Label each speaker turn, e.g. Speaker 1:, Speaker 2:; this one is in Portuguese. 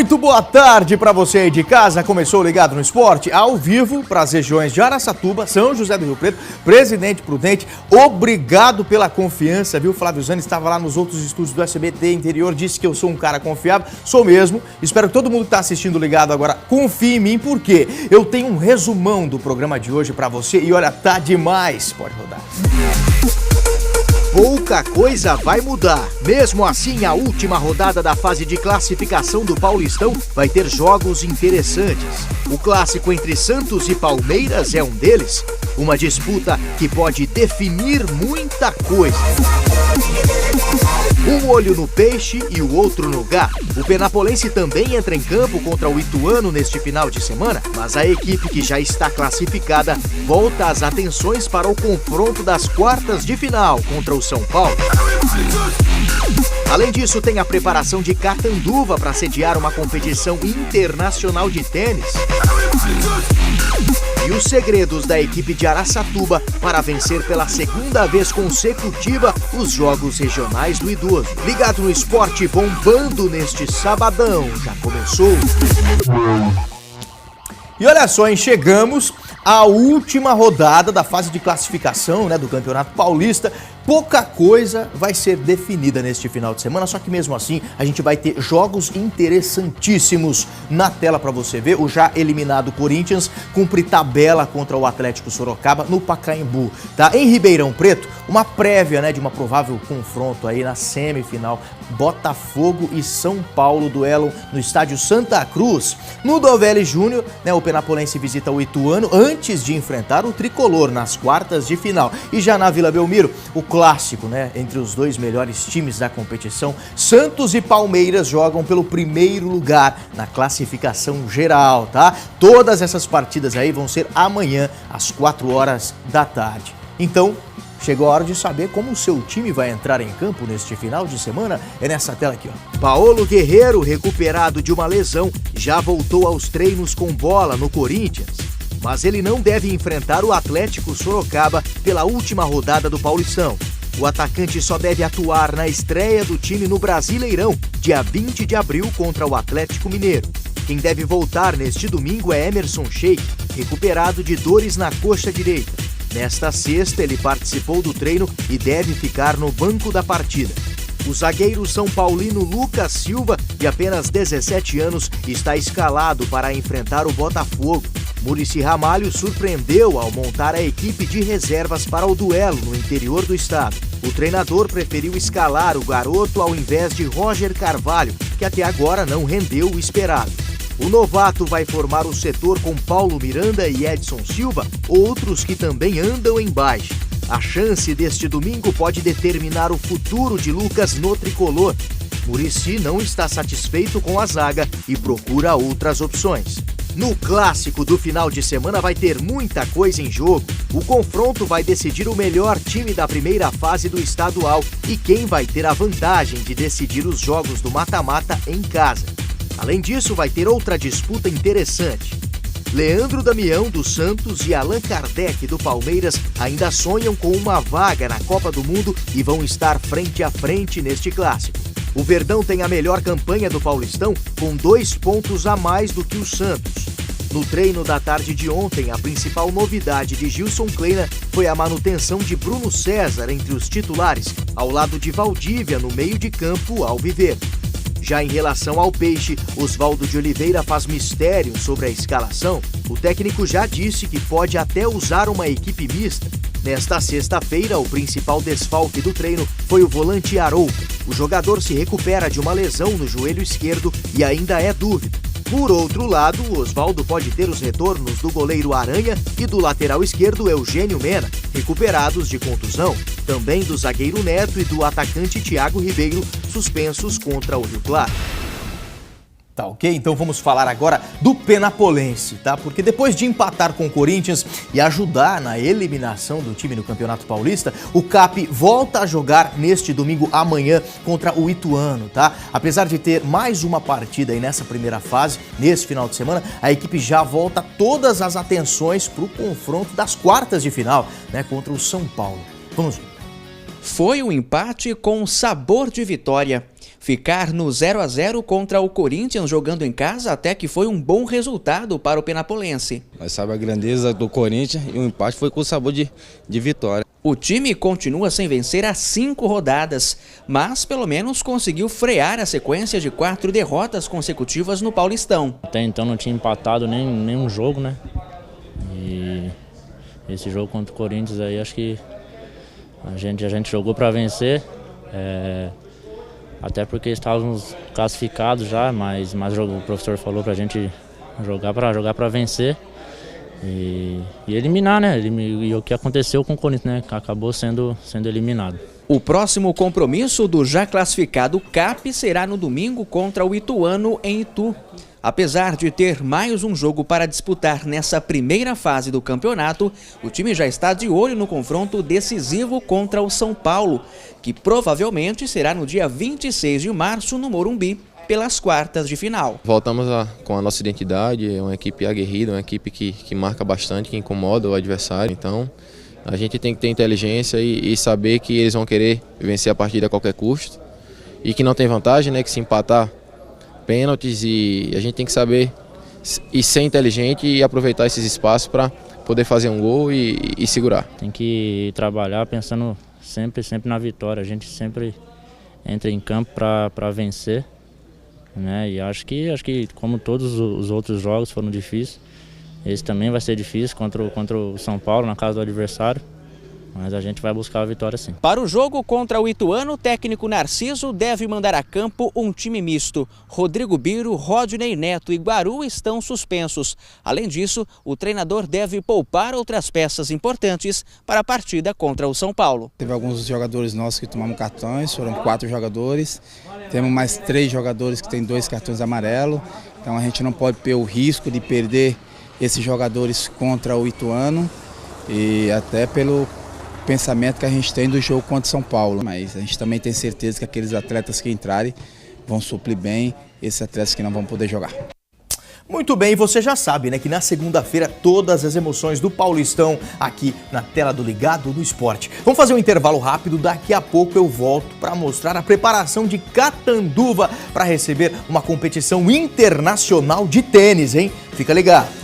Speaker 1: Muito boa tarde para você aí de casa. Começou Ligado no Esporte, ao vivo para as regiões de Araçatuba, São José do Rio Preto, Presidente Prudente. Obrigado pela confiança, viu? Flávio Zani estava lá nos outros estúdios do SBT Interior, disse que eu sou um cara confiável. Sou mesmo. Espero que todo mundo que está assistindo Ligado agora confie em mim, porque eu tenho um resumão do programa de hoje para você e olha, tá demais. Pode rodar.
Speaker 2: Pouca coisa vai mudar. Mesmo assim, a última rodada da fase de classificação do Paulistão vai ter jogos interessantes. O clássico entre Santos e Palmeiras é um deles. Uma disputa que pode definir muita coisa. Um olho no peixe e o outro no gato. O penapolense também entra em campo contra o Ituano neste final de semana, mas a equipe que já está classificada volta as atenções para o confronto das quartas de final contra o São Paulo. Além disso, tem a preparação de Catanduva para sediar uma competição internacional de tênis. E os segredos da equipe de Araçatuba para vencer pela segunda vez consecutiva os Jogos Regionais do Idoso. Ligado no Esporte, bombando neste sabadão. Já começou.
Speaker 1: E olha só, hein? Chegamos à última rodada da fase de classificação, do Campeonato Paulista. Pouca coisa vai ser definida neste final de semana, só que mesmo assim a gente vai ter jogos interessantíssimos na tela para você ver. O já eliminado Corinthians cumpre tabela contra o Atlético Sorocaba no Pacaembu, tá? Em Ribeirão Preto, uma prévia, de uma provável confronto aí na semifinal, Botafogo e São Paulo, duelo no estádio Santa Cruz. No Dovelli Júnior, o penapolense visita o Ituano antes de enfrentar o Tricolor nas quartas de final. E já na Vila Belmiro, o clássico, entre os dois melhores times da competição, Santos e Palmeiras jogam pelo primeiro lugar na classificação geral, tá? Todas essas partidas aí vão ser amanhã, às 4 horas da tarde. Então, chegou a hora de saber como o seu time vai entrar em campo neste final de semana. É nessa tela aqui, ó.
Speaker 2: Paulo Guerreiro, recuperado de uma lesão, já voltou aos treinos com bola no Corinthians. Mas ele não deve enfrentar o Atlético Sorocaba pela última rodada do Paulistão. O atacante só deve atuar na estreia do time no Brasileirão, dia 20 de abril contra o Atlético Mineiro. Quem deve voltar neste domingo é Emerson Sheik, recuperado de dores na coxa direita. Nesta sexta, ele participou do treino e deve ficar no banco da partida. O zagueiro são paulino Lucas Silva, de apenas 17 anos, está escalado para enfrentar o Botafogo. Muricy Ramalho surpreendeu ao montar a equipe de reservas para o duelo no interior do estado. O treinador preferiu escalar o garoto ao invés de Roger Carvalho, que até agora não rendeu o esperado. O novato vai formar o setor com Paulo Miranda e Edson Silva, outros que também andam em baixa. A chance deste domingo pode determinar o futuro de Lucas no tricolor. Muricy não está satisfeito com a zaga e procura outras opções. No clássico do final de semana vai ter muita coisa em jogo. O confronto vai decidir o melhor time da primeira fase do estadual e quem vai ter a vantagem de decidir os jogos do mata-mata em casa. Além disso, vai ter outra disputa interessante. Leandro Damião, do Santos, e Allan Kardec, do Palmeiras, ainda sonham com uma vaga na Copa do Mundo e vão estar frente a frente neste clássico. O Verdão tem a melhor campanha do Paulistão, com 2 pontos a mais do que o Santos. No treino da tarde de ontem, a principal novidade de Gilson Kleina foi a manutenção de Bruno César entre os titulares, ao lado de Valdívia no meio de campo alviverde. Já em relação ao Peixe, Oswaldo de Oliveira faz mistério sobre a escalação. O técnico já disse que pode até usar uma equipe mista. Nesta sexta-feira, o principal desfalque do treino foi o volante Arouca. O jogador se recupera de uma lesão no joelho esquerdo e ainda é dúvida. Por outro lado, o Oswaldo pode ter os retornos do goleiro Aranha e do lateral esquerdo Eugênio Mena, recuperados de contusão. Também do zagueiro Neto e do atacante Thiago Ribeiro, suspensos contra o Rio Claro.
Speaker 1: Tá ok? Então vamos falar agora do penapolense, tá? Porque depois de empatar com o Corinthians e ajudar na eliminação do time no Campeonato Paulista, o CAP volta a jogar neste domingo amanhã contra o Ituano, tá? Apesar de ter mais uma partida aí nessa primeira fase, nesse final de semana, a equipe já volta todas as atenções para o confronto das quartas de final, contra o São Paulo. Vamos ver.
Speaker 3: Foi um empate com sabor de vitória. Ficar no 0-0 contra o Corinthians jogando em casa até que foi um bom resultado para o penapolense.
Speaker 4: Nós sabemos a grandeza do Corinthians e o empate foi com sabor de vitória.
Speaker 3: O time continua sem vencer há 5 rodadas, mas pelo menos conseguiu frear a sequência de 4 derrotas consecutivas no Paulistão.
Speaker 5: Até então não tinha empatado nenhum jogo, né? E esse jogo contra o Corinthians aí, acho que a gente jogou para vencer. Até porque estávamos classificados já, mas o professor falou pra gente jogar para vencer e eliminar, né? E o que aconteceu com o Corinthians, né? Acabou sendo eliminado.
Speaker 3: O próximo compromisso do já classificado CAP será no domingo contra o Ituano em Itu. Apesar de ter mais um jogo para disputar nessa primeira fase do campeonato, o time já está de olho no confronto decisivo contra o São Paulo, que provavelmente será no dia 26 de março no Morumbi, pelas quartas de final.
Speaker 6: Voltamos com a nossa identidade, é uma equipe aguerrida, uma equipe que marca bastante, que incomoda o adversário. Então a gente tem que ter inteligência e saber que eles vão querer vencer a partida a qualquer custo e que não tem vantagem, né, que se empatar pênaltis, e a gente tem que saber e ser inteligente e aproveitar esses espaços para poder fazer um gol e segurar.
Speaker 5: Tem que trabalhar pensando sempre na vitória. A gente sempre entra em campo para vencer, né? E acho que como todos os outros jogos foram difíceis, esse também vai ser difícil contra o São Paulo na casa do adversário. Mas a gente vai buscar a vitória sim.
Speaker 3: Para o jogo contra o Ituano, o técnico Narciso deve mandar a campo um time misto. Rodrigo Biro, Rodney Neto e Guaru estão suspensos. Além disso, o treinador deve poupar outras peças importantes para a partida contra o São Paulo.
Speaker 7: Teve alguns jogadores nossos que tomaram cartões, foram 4 jogadores. Temos mais 3 jogadores que têm 2 cartões amarelos. Então a gente não pode ter o risco de perder esses jogadores contra o Ituano, e até pelo pensamento que a gente tem do jogo contra São Paulo. Mas a gente também tem certeza que aqueles atletas que entrarem vão suprir bem esses atletas que não vão poder jogar.
Speaker 1: Muito bem, você já sabe, né, que na segunda-feira todas as emoções do Paulistão aqui na tela do Ligado no Esporte. Vamos fazer um intervalo rápido, daqui a pouco eu volto para mostrar a preparação de Catanduva para receber uma competição internacional de tênis, hein? Fica ligado.